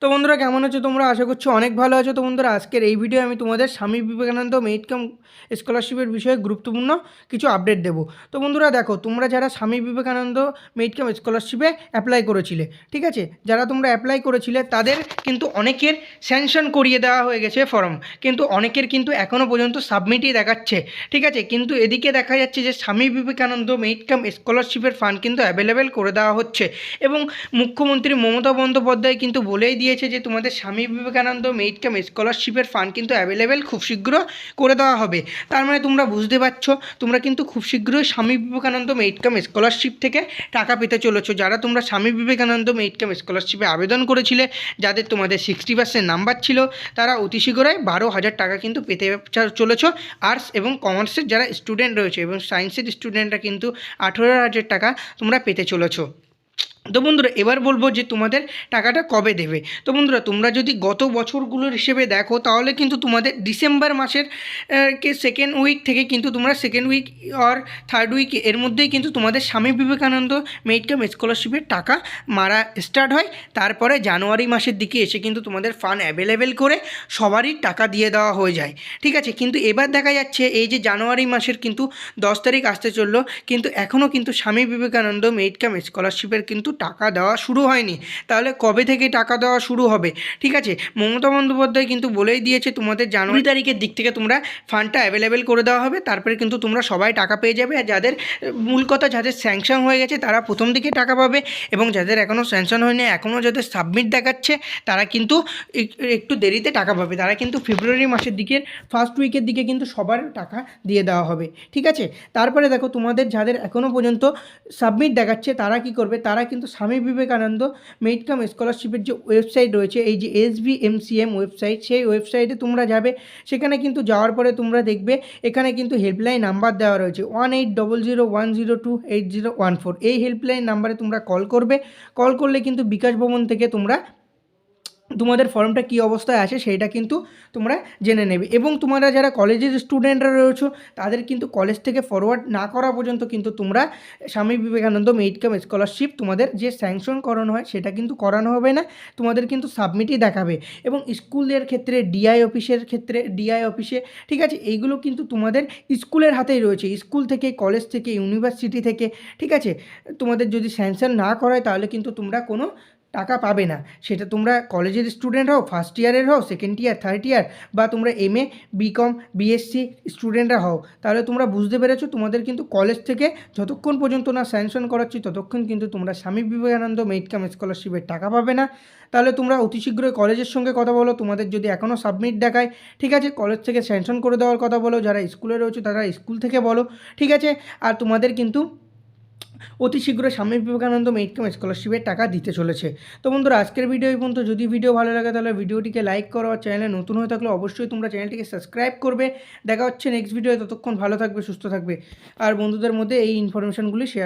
তো বন্ধুরা কেমন আছো তোমরা? আশা করছি অনেক ভালো আছো। তো বন্ধুরা আজকের এই ভিডিও আমি তোমাদের স্বামী বিবেকানন্দ মেরিট কাম স্কলারশিপের বিষয়ে গুরুত্বপূর্ণ কিছু আপডেট দেবো। তো বন্ধুরা দেখো, তোমরা যারা Swami Vivekananda merit cum স্কলারশিপে apply করেছিলে, ঠিক আছে, যারা তোমরা অ্যাপ্লাই করেছিলে তাদের কিন্তু অনেকের স্যাংশন করিয়ে দেওয়া হয়ে গেছে ফর্ম, কিন্তু অনেকের কিন্তু এখনও পর্যন্ত সাবমিটই দেখাচ্ছে, ঠিক আছে। কিন্তু এদিকে দেখা যাচ্ছে যে স্বামী বিবেকানন্দ মেরিট কাম স্কলারশিপের ফান্ড কিন্তু অ্যাভেলেবেল করে দেওয়া হচ্ছে এবং মুখ্যমন্ত্রী মমতা বন্দ্যোপাধ্যায় কিন্তু বলেই দিয়েছে যে তোমাদের স্বামী বিবেকানন্দ মেরিট কাম স্কলারশিপের ফান্ড কিন্তু অ্যাভেলেবেল খুব শীঘ্র করে দেওয়া হবে। তার মানে তোমরা বুঝতে পারছো, তোমরা কিন্তু খুব শীঘ্রই Swami Vivekananda merit cum scholarship থেকে টাকা পেতে চলেছো। যারা তোমরা স্বামী বিবেকানন্দ মেরিট কাম স্কলারশিপে আবেদন করেছিলে, যাদের তোমাদের 60% নাম্বার ছিল, তারা অতি শীঘ্রই 12,000 টাকা কিন্তু পেতে চলেছো। আর্টস এবং কমার্সের যারা স্টুডেন্ট রয়েছে এবং সায়েন্সের স্টুডেন্টরা কিন্তু 18,000 টাকা তোমরা পেতে চলেছো। তো বন্ধুরা এবার বলবো যে তোমাদের টাকাটা কবে দেবে। তো বন্ধুরা তোমরা যদি গত বছরগুলোর হিসেবে দেখো তাহলে কিন্তু তোমাদের ডিসেম্বর মাসের সেকেন্ড উইক থেকে কিন্তু তোমরা সেকেন্ড উইক আর থার্ড উইক এর মধ্যেই কিন্তু তোমাদের স্বামী বিবেকানন্দ মেরিট কাম স্কলারশিপের টাকা মারা স্টার্ট হয়। তারপরে জানুয়ারি মাসের দিকে এসে কিন্তু তোমাদের ফান্ড অ্যাভেলেবেল করে সবারই টাকা দিয়ে দেওয়া হয়ে যায়, ঠিক আছে। কিন্তু এবার দেখা যাচ্ছে এই যে জানুয়ারি মাসের কিন্তু 10 তারিখ আসতে চললো, কিন্তু এখনও কিন্তু স্বামী বিবেকানন্দ মেরিট কাম স্কলারশিপের কিন্তু টাকা দেওয়া শুরু হয়নি। তাহলে কবে থেকে টাকা দেওয়া শুরু হবে? ঠিক আছে, মমতা বন্দ্যোপাধ্যায় কিন্তু বলেই দিয়েছে তোমাদের জানুয়ারি তারিখের দিক থেকে তোমরা ফান্ডটা অ্যাভেলেবেল করে দেওয়া হবে, তারপরে কিন্তু তোমরা সবাই টাকা পেয়ে যাবে। আর যাদের মূল কথা যাদের স্যাংশন হয়ে গেছে তারা প্রথম দিকে টাকা পাবে, এবং যাদের এখনও স্যাংশন হয়নি, এখনও যাদের সাবমিট দেখাচ্ছে, তারা কিন্তু একটু দেরিতে টাকা পাবে। তারা কিন্তু ফেব্রুয়ারি মাসের দিকের ফার্স্ট উইকের দিকে কিন্তু সবার টাকা দিয়ে দেওয়া হবে, ঠিক আছে। তারপরে দেখো তোমাদের যাদের এখনও পর্যন্ত সাবমিট দেখাচ্ছে তারা কি করবে, তারা কিন্তু স্বামী বিবেকানন্দ মেরিট কাম স্কলারশিপের যে ওয়েবসাইট রয়েছে, এই যে SBMCM ওয়েবসাইট, সেই ওয়েবসাইটে তোমরা যাবে। সেখানে কিন্তু যাওয়ার পরে তোমরা দেখবে এখানে কিন্তু হেল্পলাইন নাম্বার দেওয়া রয়েছে 180010280114। এই হেল্পলাইন নাম্বারে তোমরা কল করবে। কল করলে কিন্তু বিকাশ ভবন থেকে তোমরা তোমাদের ফর্মটা কী অবস্থায় আছে সেইটা কিন্তু তোমরা জেনে নেবে। এবং তোমরা যারা কলেজের স্টুডেন্টরা রয়েছো তাদের কিন্তু কলেজ থেকে ফরওয়ার্ড না করা পর্যন্ত কিন্তু তোমরা Swami Vivekananda merit cum scholarship তোমাদের যে স্যাংশন করানো হয় সেটা কিন্তু করানো হবে না, তোমাদের কিন্তু সাবমিটই দেখাবে। এবং স্কুলের ক্ষেত্রে ডিআই অফিসে, ঠিক আছে, এইগুলো কিন্তু তোমাদের স্কুলের হাতেই রয়েছে। স্কুল থেকে, কলেজ থেকে, ইউনিভার্সিটি থেকে, ঠিক আছে, তোমাদের যদি স্যাংশন না করায় তাহলে কিন্তু তোমরা কোনো টাকা পাবে না। সেটা তোমরা কলেজের স্টুডেন্ট হও, ফার্স্ট ইয়ারের হও, সেকেন্ড ইয়ার, থার্ড ইয়ার, বা তোমরা MA, BCom, BSc স্টুডেন্টরা হও, তাহলে তোমরা বুঝতে পেরেছো তোমাদের কিন্তু কলেজ থেকে যতক্ষণ পর্যন্ত না স্যাংশন করাচ্ছি ততক্ষণ কিন্তু তোমরা স্বামী বিবেকানন্দ মেরিট কাম স্কলারশিপের টাকা পাবে না। তাহলে তোমরা অতি শীঘ্রই কলেজের সঙ্গে কথা বলো, তোমাদের যদি এখনও সাবমিট দেখায়, ঠিক আছে, কলেজ থেকে স্যাংশন করে দেওয়ার কথা বলো। যারা স্কুলে রয়েছে তারা স্কুল থেকে বলো, ঠিক আছে। আর তোমাদের কিন্তু অতি শীঘ্রই স্বামী বিবেকানন্দ মেরিট কাম স্কলারশিপের টাকা দিতে চলেছে। তো বন্ধুরা আজকের ভিডিও এই পর্যন্ত। যদি ভিডিও ভালো লাগে তাহলে ভিডিওটিকে লাইক করো, আর চ্যানেলে নতুন হয়ে থাকলে অবশ্যই তোমরা চ্যানেলটিকে সাবস্ক্রাইব করবে। দেখা হচ্ছে নেক্সট ভিডিও। ততক্ষণ ভালো থাকবে, সুস্থ থাকবে, আর বন্ধুদের মধ্যে এই ইনফরমেশনগুলি শেয়ার